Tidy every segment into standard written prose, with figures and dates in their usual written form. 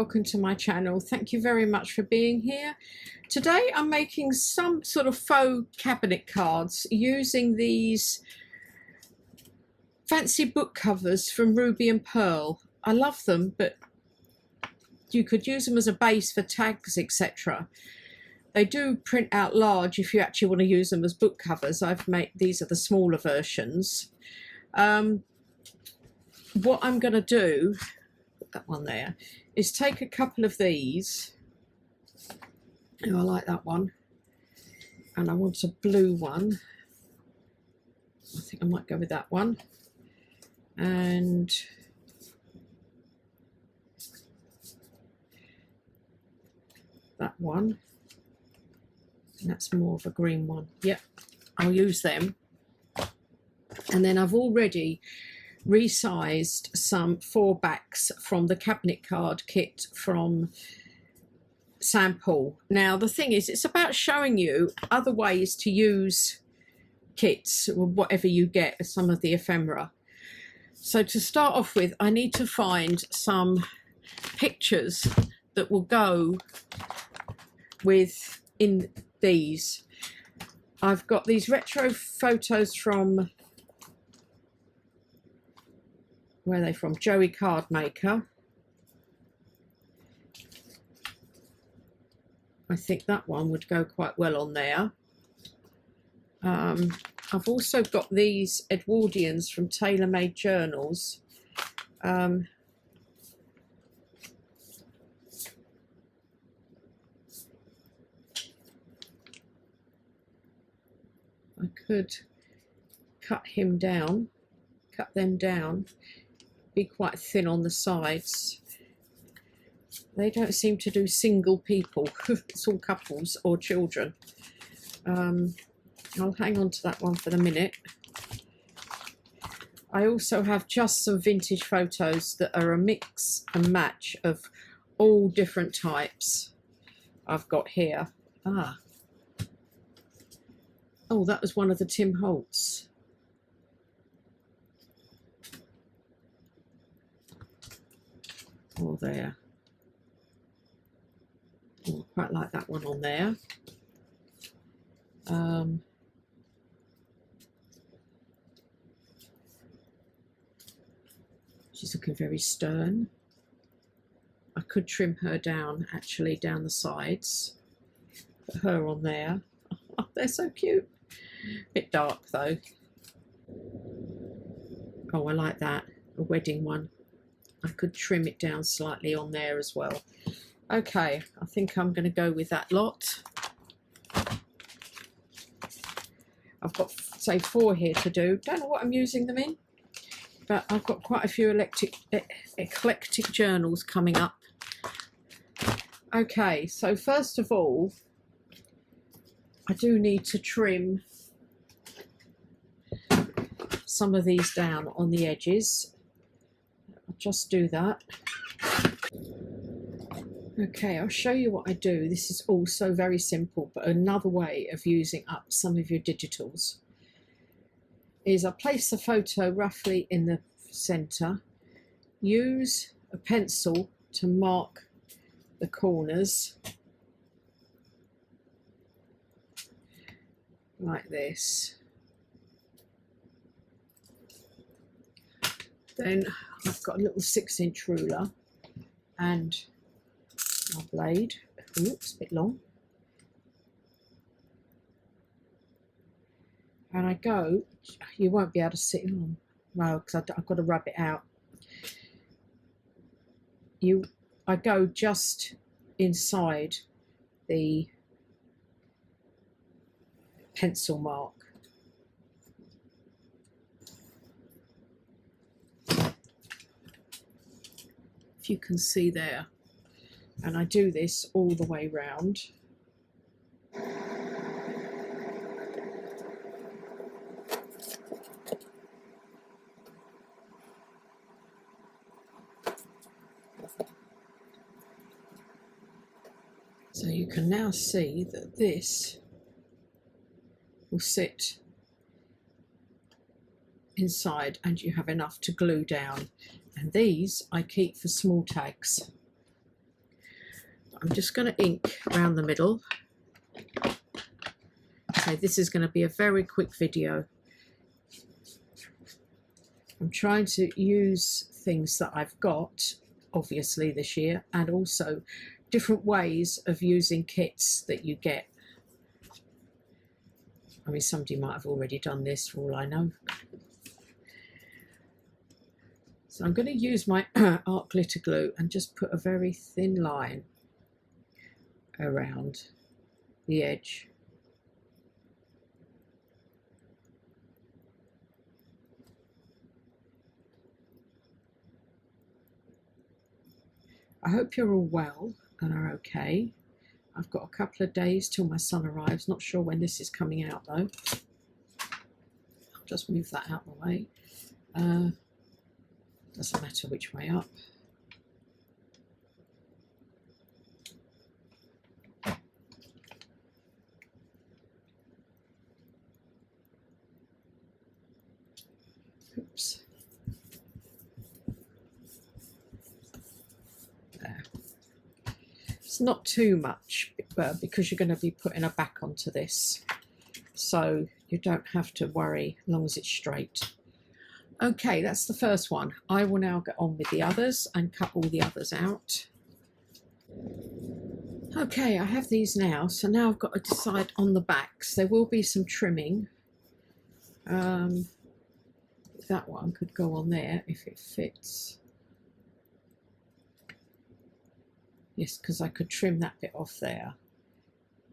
welcome to my channel. Thank you very much for being here. Today I'm making some sort of faux cabinet cards using these fancy book covers from Ruby and Pearl. I love them, but you could use them as a base for tags, etc. They do print out large if you actually want to use them as book covers. I've made, these are the smaller versions. What I'm going to do, put that one there, is take a couple of these. Oh, I like that one. And I want a blue one. I think I might go with that one. And that one. And that's more of a green one. Yep, I'll use them. And then I've already resized some 4 backs from the cabinet card kit from Sample. Now the thing is, it's about showing you other ways to use kits or whatever you get, some of the ephemera. So to start off with, I need to find some pictures that will go with in these. I've got these retro photos from, where are they from? Joey Card Maker. I think that one would go quite well on there. I've also got these Edwardians from Tailor Made Journals. I could cut them down, be quite thin on the sides. They don't seem to do single people. It's all couples or children. I'll hang on to that one for the minute. I also have just some vintage photos that are a mix and match of all different types I've got here. Oh, that was one of the Tim Holtz. Oh, there. Oh, I quite like that one on there. She's looking very stern. I could trim her down, actually, down the sides. Put her on there. Oh, they're so cute. Bit dark though. Oh, I like that. A wedding one. I could trim it down slightly on there as well. Okay, I think I'm going to go with that lot. I've got, say, 4 here to do. Don't know what I'm using them in, but I've got quite a few eclectic journals coming up. Okay, so first of all, I do need to trim some of these down on the edges. I'll just do that. Okay, I'll show you what I do. This is also very simple, but another way of using up some of your digitals is I place the photo roughly in the center, use a pencil to mark the corners like this. Then I've got a little 6-inch ruler and my blade. Oops, a bit long. And I go, you won't be able to see it on, no, because I've got to rub it out. I go just inside the pencil mark. If you can see there. And I do this all the way round. So you can now see that this will sit inside and you have enough to glue down. And these I keep for small tags. I'm just going to ink around the middle. So this is going to be a very quick video. I'm trying to use things that I've got, obviously, this year, and also different ways of using kits that you get. I mean, somebody might have already done this for all I know. So I'm going to use my art glitter glue and just put a very thin line around the edge. I hope you're all well and are okay. I've got a couple of days till my son arrives. Not sure when this is coming out though. I'll just move that out of the way. Doesn't matter which way up. Oops. There. It's not too much because you're going to be putting a back onto this, so you don't have to worry as long as it's straight. Okay, that's the first one. I will now get on with the others and cut all the others out. Okay, I have these now, so now I've got to decide on the backs. There will be some trimming. That one could go on there if it fits. Yes, because I could trim that bit off there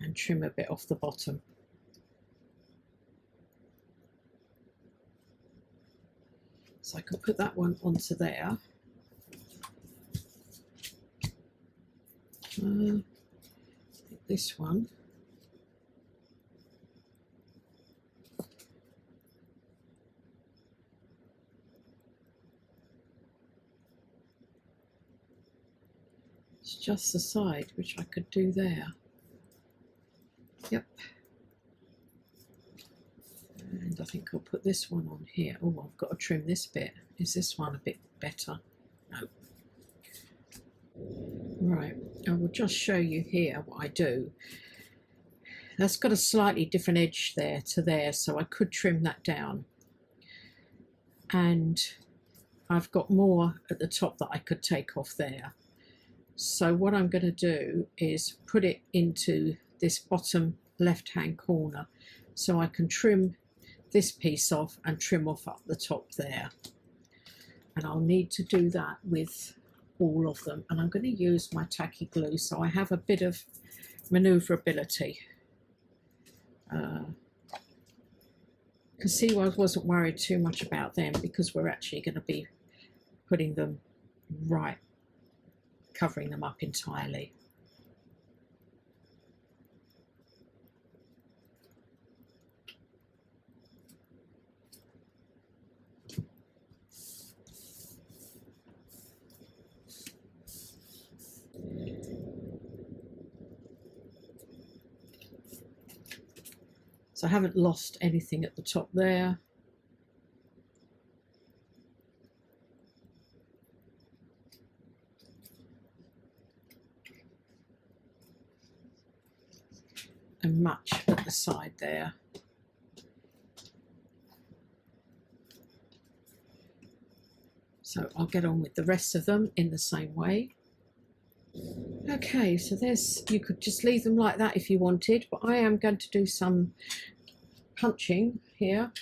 and trim a bit off the bottom. So I could put that one onto there. This one. It's just the side, which I could do there. Yep. And I think I'll put this one on here. Oh, I've got to trim this bit. Is this one a bit better? No. Right, I will just show you here what I do. That's got a slightly different edge there to there, so I could trim that down. And I've got more at the top that I could take off there. So what I'm going to do is put it into this bottom left-hand corner so I can trim this piece off and trim off up the top there. And I'll need to do that with all of them. And I'm going to use my tacky glue so I have a bit of maneuverability. You can see why I wasn't worried too much about them, because we're actually going to be putting them right, covering them up entirely. So I haven't lost anything at the top there. And much at the side there. So I'll get on with the rest of them in the same way. Okay, so there's, you could just leave them like that if you wanted, but I am going to do some punching here.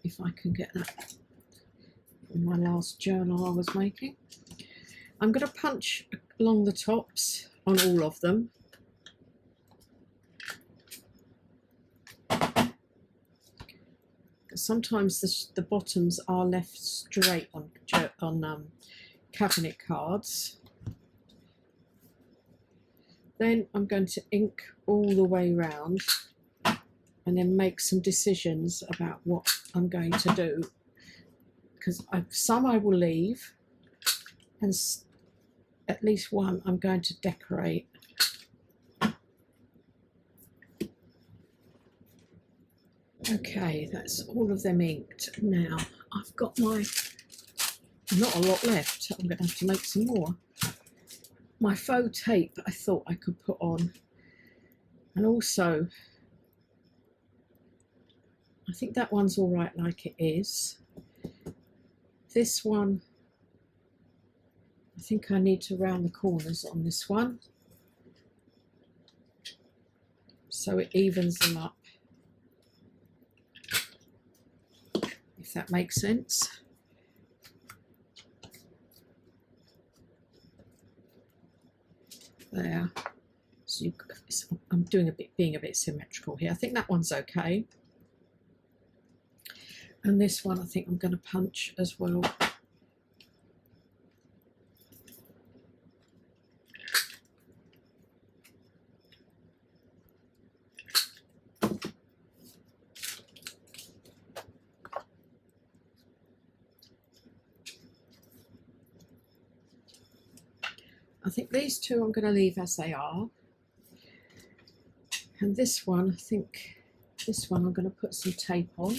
If I can get that from my last journal I was making. I'm going to punch along the tops on all of them. Sometimes the bottoms are left straight on cabinet cards. Then I'm going to ink all the way round and then make some decisions about what I'm going to do, because some I will leave and at least one I'm going to decorate. Okay, that's all of them inked. Now I've got my, not a lot left. I'm going to have to make some more. my faux tape I thought I could put on, and also I think that one's all right like it is. This one, I think I need to round the corners on this one so it evens them up, if that makes sense. There. So I'm doing being a bit symmetrical here. I think that one's okay. And this one I think I'm going to punch as well. I think these two I'm going to leave as they are. And this one, I think this one I'm going to put some tape on.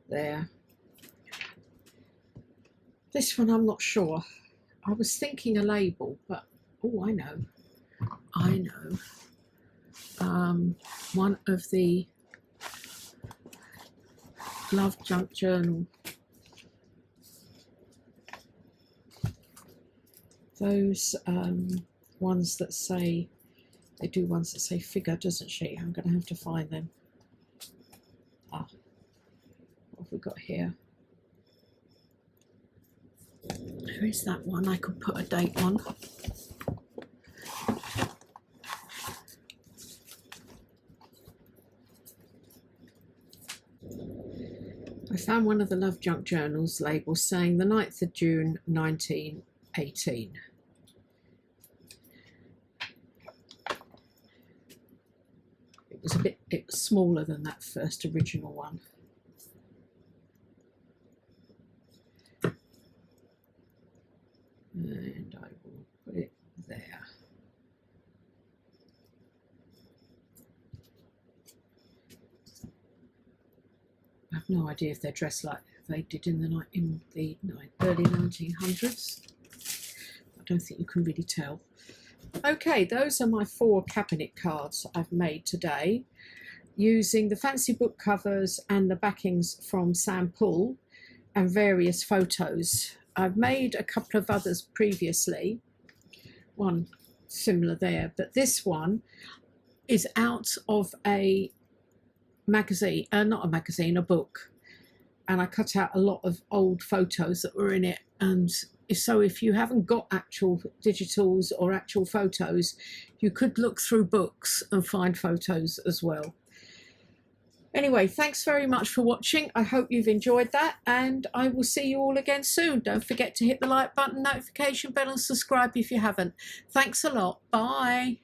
There. This one I'm not sure. I was thinking a label, but oh, I know. One of the Love Junk Journal. Those ones that say, they do ones that say figure, doesn't she? I'm going to have to find them. Ah. What have we got here? There is that one I could put a date on. I found one of the Love Junk Journals labels saying the 9th of June 1918. It was smaller than that first original one. And I will put it there. I have no idea if they're dressed like they did in the early 1900s. I don't think you can really tell. Okay, those are my 4 cabinet cards I've made today using the fancy book covers and the backings from Sam Poole and various photos. I've made a couple of others previously, one similar there, but this one is out of a magazine, not a magazine, a book, and I cut out a lot of old photos that were in it. And so if you haven't got actual digitals or actual photos, you could look through books and find photos as well. Anyway, thanks very much for watching. I hope you've enjoyed that, and I will see you all again soon. Don't forget to hit the like button, notification bell, and subscribe if you haven't. Thanks a lot. Bye.